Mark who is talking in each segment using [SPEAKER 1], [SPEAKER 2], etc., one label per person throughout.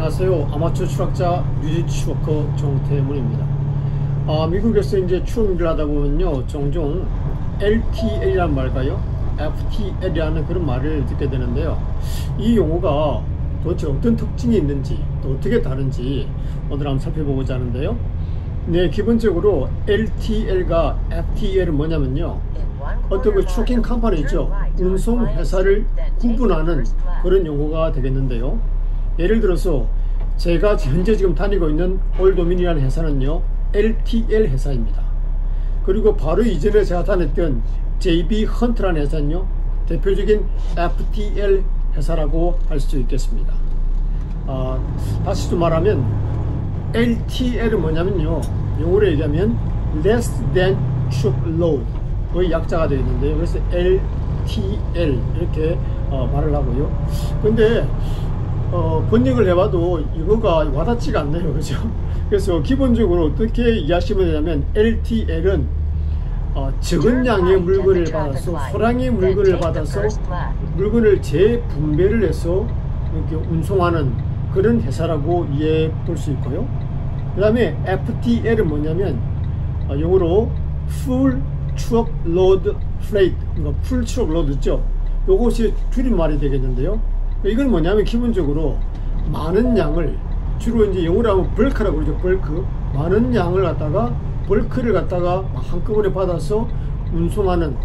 [SPEAKER 1] 안녕하세요. 아마추어 추락자 뮤직 워커 정태문입니다. 미국에서 이제 추락 일을 하다 보면요, 종종 LTL이라는 말과요, FTL이라는 그런 말을 듣게 되는데요. 이 용어가 도대체 어떤 특징이 있는지, 또 어떻게 다른지 오늘 한번 살펴보고자 하는데요. 네, 기본적으로 LTL과 FTL은 뭐냐면요, 어떤 그 트래킹 컴퍼니죠, 운송 회사를 구분하는 그런 용어가 되겠는데요. 예를 들어서 제가 현재 지금 다니고 있는 올도민이라는 회사는요, LTL 회사입니다. 그리고 바로 이전에 제가 다녔던 JB 헌트라는 회사는요, 대표적인 FTL 회사라고 할 수 있겠습니다. 다시 또 말하면 LTL은 뭐냐면요, 영어로 얘기하면 less than truckload, 거의 약자가 되어 있는데요. 그래서 LTL 이렇게 말을 하고요. 근데 번역을 해봐도 이거가 와닿지가 않네요, 그죠? 그래서 기본적으로 어떻게 이해하시면 되냐면, LTL은 적은 양의 물건을 받아서, 소량의 물건을 받아서 물건을 재분배를 해서 이렇게 운송하는 그런 회사라고 이해해 볼 수 있고요. 그 다음에 FTL은 뭐냐면 영어로 Full Truckload Freight, 그러니까 Full Truckload죠. 요것이 줄임말이 되겠는데요. 이건 뭐냐면 기본적으로 많은 양을, 주로 이제 영어로 하면 벌크라고 그러죠. 벌크. 많은 양을 갖다가, 벌크를 갖다가 한꺼번에 받아서 운송하는,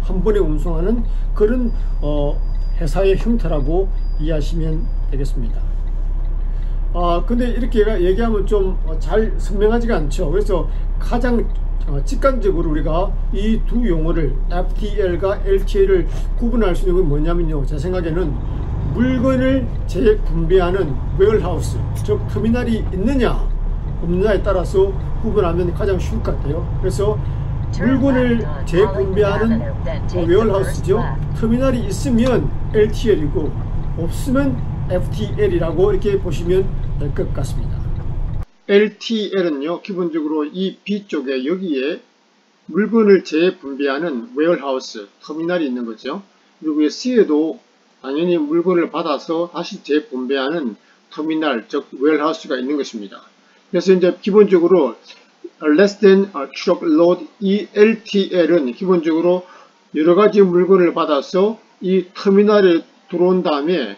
[SPEAKER 1] 한 번에 운송하는 그런 회사의 형태라고 이해하시면 되겠습니다. 근데 이렇게 얘기하면 좀 잘 선명하지가 않죠. 그래서 가장 직관적으로 우리가 이 두 용어를, FTL과 LTL을 구분할 수 있는 건 뭐냐면요, 제 생각에는 물건을 재분배하는 웨어하우스, 즉 터미널이 있느냐 없느냐에 따라서 구분하면 가장 쉬울 것 같아요. 그래서 물건을 재분배하는 웨어하우스죠, 터미널이 있으면 LTL이고 없으면 FTL이라고 이렇게 보시면 될 것 같습니다. LTL은요, 기본적으로 이 B쪽에 여기에 물건을 재분배하는 웨어하우스, 터미널이 있는 거죠. 그리고 C에도 당연히 물건을 받아서 다시 재분배하는 터미널, 즉 웨어하우스가 있는 것입니다. 그래서 이제 기본적으로 less than truckload, 이 LTL은 기본적으로 여러 가지 물건을 받아서 이 터미널에 들어온 다음에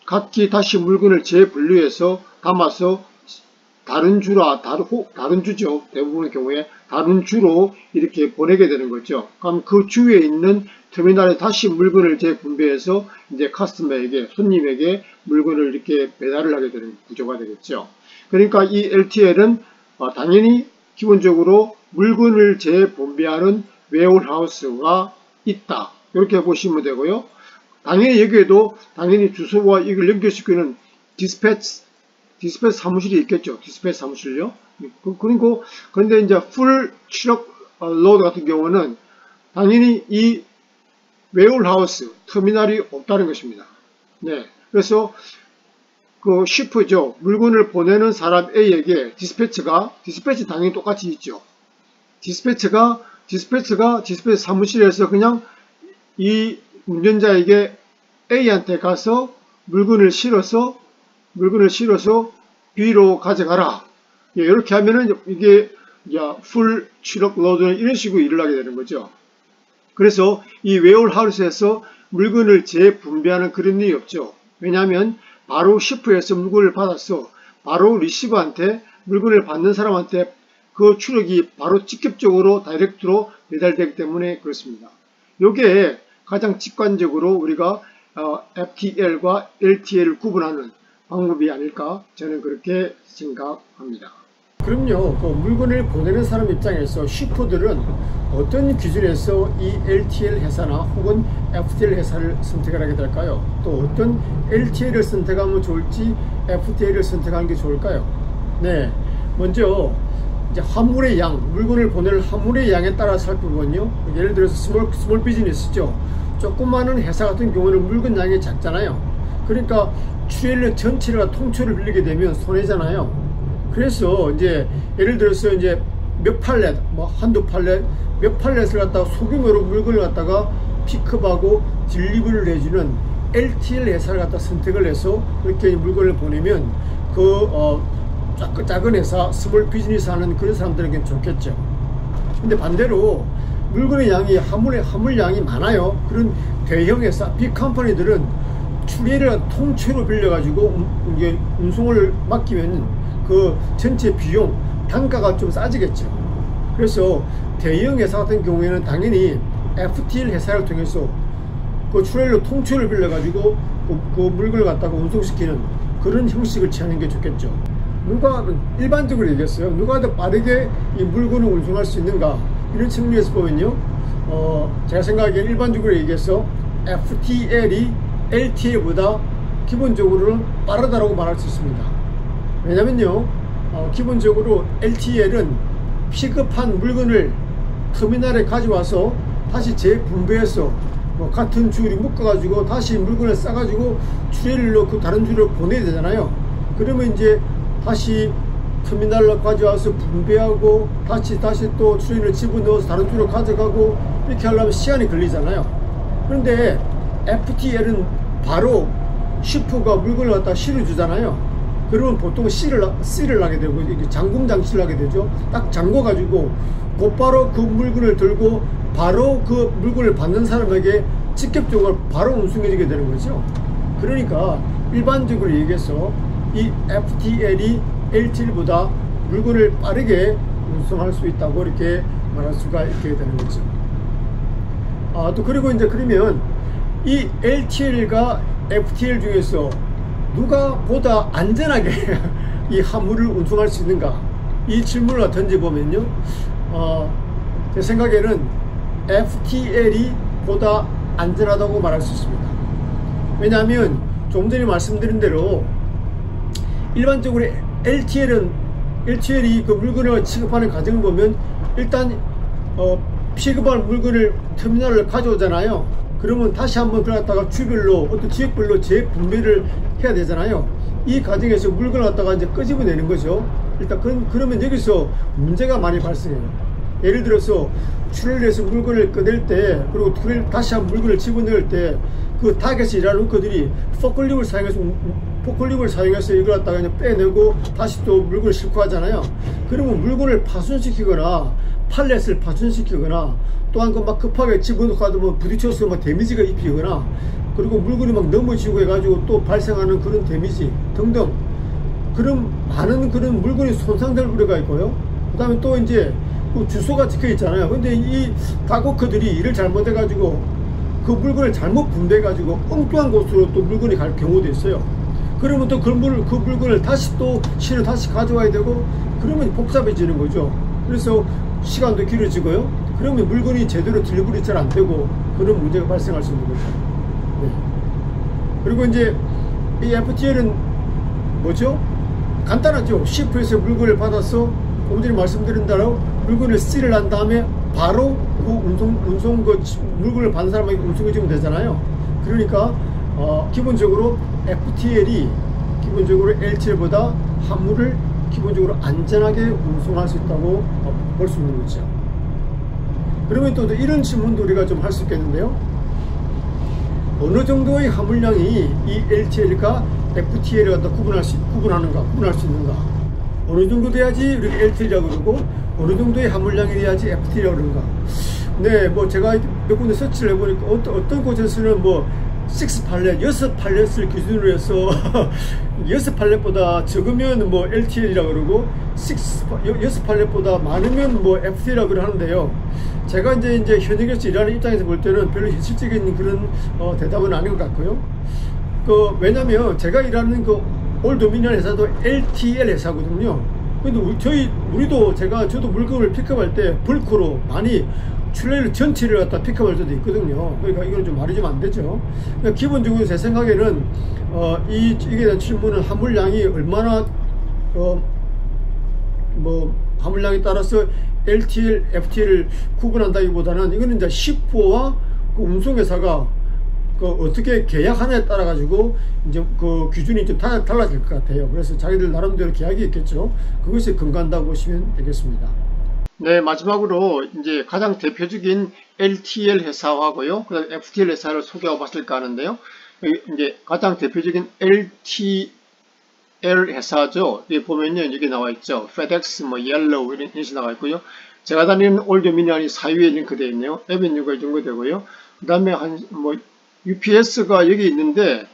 [SPEAKER 1] 각기 다시 물건을 재분류해서 담아서 다른 주죠. 대부분의 경우에 다른 주로 이렇게 보내게 되는 거죠. 그럼 그 주에 있는 터미널에 다시 물건을 재분배해서 이제 커스터머에게, 손님에게 물건을 이렇게 배달을 하게 되는 구조가 되겠죠. 그러니까 이 LTL은 당연히 기본적으로 물건을 재분배하는 웨어하우스가 있다, 이렇게 보시면 되고요. 당연히 여기에도 당연히 주소와 이걸 연결시키는 디스패치 사무실이 있겠죠. 디스패치 사무실요. 그리고 그런데 이제 풀 트럭로드 같은 경우는 당연히 이 웨어하우스, 터미널이 없다는 것입니다. 네. 그래서 그 shift죠. 물건을 보내는 사람 A에게 디스패치 당연히 똑같이 있죠. 디스패치 사무실에서 그냥 이 운전자에게 A한테 가서 물건을 실어서 B로 가져가라, 이렇게 하면은 이게 풀 트럭로드는 이런 식으로 일을 하게 되는 거죠. 그래서 이 웨어하우스에서 물건을 재분배하는 그런 일이 없죠. 왜냐하면 바로 시프에서 물건을 받아서 바로 리시버한테, 물건을 받는 사람한테 그 추력이 바로 직접적으로 다이렉트로 배달되기 때문에 그렇습니다. 요게 가장 직관적으로 우리가 FTL과 LTL을 구분하는 방법이 아닐까, 저는 그렇게 생각합니다. 그럼요, 그 물건을 보내는 사람 입장에서 shipp들은 어떤 기준에서 이 LTL 회사나 혹은 FTL 회사를 선택을 하게 될까요? 또 어떤 LTL을 선택하면 좋을지 FTL을 선택하는 게 좋을까요? 네, 먼저 이제 화물의 양, 물건을 보낼 화물의 양에 따라 살펴보면요, 예를 들어서 스몰 비즈니스죠. 조그마한 회사 같은 경우는 물건 양이 작잖아요. 그러니까 트레일러 전체를 통째로 빌리게 되면 손해잖아요. 그래서 이제 예를 들어서 이제 몇 팔렛, 한두 팔렛, 몇 팔렛을 갖다가 소규모로 물건을 갖다가 픽업하고 딜리버리를 해주는 LTL 회사를 갖다 선택을 해서 그렇게 물건을 보내면 작은 회사, 스몰 비즈니스 하는 그런 사람들에게 좋겠죠. 근데 반대로 물건의 양이 화물 양이 많아요. 그런 대형 회사, 빅 컴퍼니들은 추리를 통째로 빌려가지고 이제 운송을 맡기면 그 전체 비용, 단가가 좀 싸지겠죠. 그래서 대형 회사 같은 경우에는 당연히 FTL 회사를 통해서 그 추레일러 통째로 빌려가지고 그 물건을 갖다가 운송시키는 그런 형식을 취하는 게 좋겠죠. 누가 일반적으로 얘기했어요. 누가 더 빠르게 이 물건을 운송할 수 있는가, 이런 측면에서 보면요, 제가 생각하기엔 일반적으로 얘기해서 FTL이 LTL보다 기본적으로는 빠르다라고 말할 수 있습니다. 왜냐면요, 기본적으로 LTL은 픽업한 물건을 터미널에 가져와서 다시 재분배해서 같은 줄이 묶어가지고 다시 물건을 싸가지고 추레일러 그 다른 줄로 보내야 되잖아요. 그러면 이제 다시 터미널로 가져와서 분배하고 다시 또 추레일러 집어넣어서 다른 줄로 가져가고 이렇게 하려면 시간이 걸리잖아요. 그런데 FTL은 바로 슈퍼가 물건을 갖다 실어주잖아요. 그러면 보통 C를 하게 되고 잠금 장치를 하게 되죠. 딱 잠궈 가지고 곧바로 그 물건을 들고 바로 그 물건을 받는 사람에게 직접적으로 바로 운송해 주게 되는 거죠. 그러니까 일반적으로 얘기해서 이 FTL이 LTL보다 물건을 빠르게 운송할 수 있다고 이렇게 말할 수가 있게 되는 거죠. 또 그리고 이제 그러면 이 LTL과 FTL 중에서 누가 보다 안전하게 이 화물을 운송할 수 있는가, 이 질문을 던져보면요, 제 생각에는 FTL이 보다 안전하다고 말할 수 있습니다. 왜냐하면 조금 전에 말씀드린 대로 일반적으로 LTL이 그 물건을 취급하는 과정을 보면 일단 취급할 물건을 터미널을 가져오잖아요. 그러면 다시 한번 그걸 갖다가 주별로 어떤 지역별로 재분배를 해야 되잖아요. 이 과정에서 물건을 갖다가 이제 끄집어내는 거죠. 일단 그러면 여기서 문제가 많이 발생해요. 예를 들어서 추레일러에서 물건을 꺼낼 때, 그리고 다시 한번 물건을 집어넣을 때 그 타겟에 일하는 워커들이 포클리프를 사용해서 이걸 갖다가 그냥 빼내고 다시 또 물건을 싣고 하잖아요. 그러면 물건을 파손시키거나 팔렛을 파손시키거나 또한 그 막 급하게 집어넣고 하면 부딪혀서 막 데미지가 입히거나, 그리고 물건이 막 넘어지고 해가지고 또 발생하는 그런 데미지 등등, 그런 많은 그런 물건이 손상될 우려가 있고요. 그 다음에 또 이제 그 주소가 적혀 있잖아요. 근데 이 다고커들이 일을 잘못해가지고 그 물건을 잘못 분배해가지고 엉뚱한 곳으로 또 물건이 갈 경우도 있어요. 그러면 또 그 물건을 다시 또 실어 다시 가져와야 되고, 그러면 복잡해지는 거죠. 그래서 시간도 길어지고요. 그러면 물건이 제대로 딜리버리 잘 안 되고 그런 문제가 발생할 수 있는 거죠. 네. 그리고 이제 이 FTL은 뭐죠? 간단하죠. 시프에서 물건을 받아서 조금 전에 말씀드린 대로 물건을 C를 한 다음에 바로 그 물건을 받는 사람에게 운송해 주면 되잖아요. 그러니까 기본적으로 FTL이 기본적으로 LTL보다 화물을 기본적으로 안전하게 운송할 수 있다고 볼 수 있는 거죠. 그러면 또 이런 질문도 우리가 좀 할 수 있겠는데요. 어느 정도의 화물량이 이 LTL과 FTL을 갖다 구분할 수 있는가? 어느 정도 돼야지 우리가 LTL이라고 그러고 어느 정도의 화물량이 돼야지 FTL이라고 그런가? 네, 뭐 제가 몇 군데 서치를 해보니까 어떤 곳에서는 뭐 6팔렛, 6팔렛을 기준으로 해서 6팔렛보다 적으면 뭐 LTL이라고 그러고 6팔렛보다 많으면 뭐 FTL이라고 하는데요. 제가 이제 현역에서 일하는 입장에서 볼 때는 별로 현실적인 그런 대답은 아닌 것 같고요. 왜냐면 제가 일하는 그 올도미니언 회사도 LTL 회사거든요. 근데 저도 물건을 픽업할 때 불크로 많이 추레일러 전체를 갖다 픽업할 때도 있거든요. 그러니까 이건 좀 말이 좀 안 되죠. 그러니까 기본적으로 제 생각에는 이게 대한 질문은 화물량이 얼마나 뭐 화물량에 따라서 LTL, FTL을 구분한다기보다는 이거는 이제 시프와 그 운송회사가 어떻게 계약하냐에 따라 가지고 이제 그 기준이 좀 달라질 것 같아요. 그래서 자기들 나름대로 계약이 있겠죠. 그것이 근거한다고 보시면 되겠습니다. 네, 마지막으로 이제 가장 대표적인 LTL 회사하고요, 그다음 FTL 회사를 소개하고 봤을까 하는데요. 이제 가장 대표적인 LTL 회사죠. 여기 보면요, 여기 나와 있죠. FedEx, 뭐 옐로우 이런 식이 나와 있고요. 제가 다니는 올드미니언이 사위에 링크되어 있네요. 에비뉴가 이 정도 되고요. 그 다음에 뭐 UPS가 여기 있는데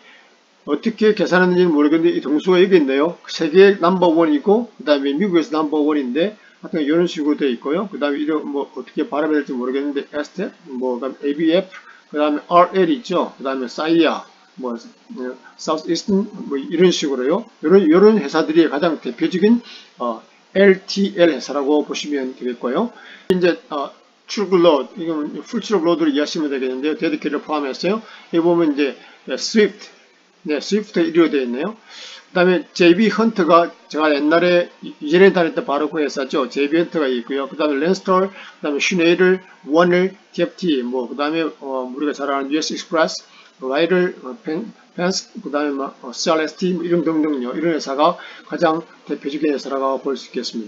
[SPEAKER 1] 어떻게 계산하는지는 모르겠는데 이 동수가 여기 있네요. 세계 넘버원이고 그 다음에 미국에서 넘버원인데 하여튼 이런 식으로 되어 있고요. 그 다음에 이런 뭐 어떻게 발음해야 될지 모르겠는데 에스테, 뭐 그다음 ABF, 그 다음에 RL 있죠. 그 다음에 사이아, 뭐 사우스 이스턴 뭐 이런 식으로요. 이런 회사들이 가장 대표적인 LTL 회사라고 보시면 되겠고요. 이제 출근로드, 이건 풀출근로드를 이해하시면 되겠는데요. 데디케이터를 포함했어요. 여기 보면 이제 스위프트, 네, 스위프트 1위로 되어 있네요. 그 다음에 JB 헌트가 제가 옛날에 이전에 다닐 때 바로 그 회사죠. JB 헌트가 있고요. 그 다음에 랜스톨, 그 다음에 슈네이를, 원을, TFT, 뭐, 그 다음에 우리가 잘 아는 US 익스프레스, 라이를, 펜스, 그 다음에 CRST, 이런 등등요. 이런 회사가 가장 대표적인 회사라고 볼 수 있겠습니다.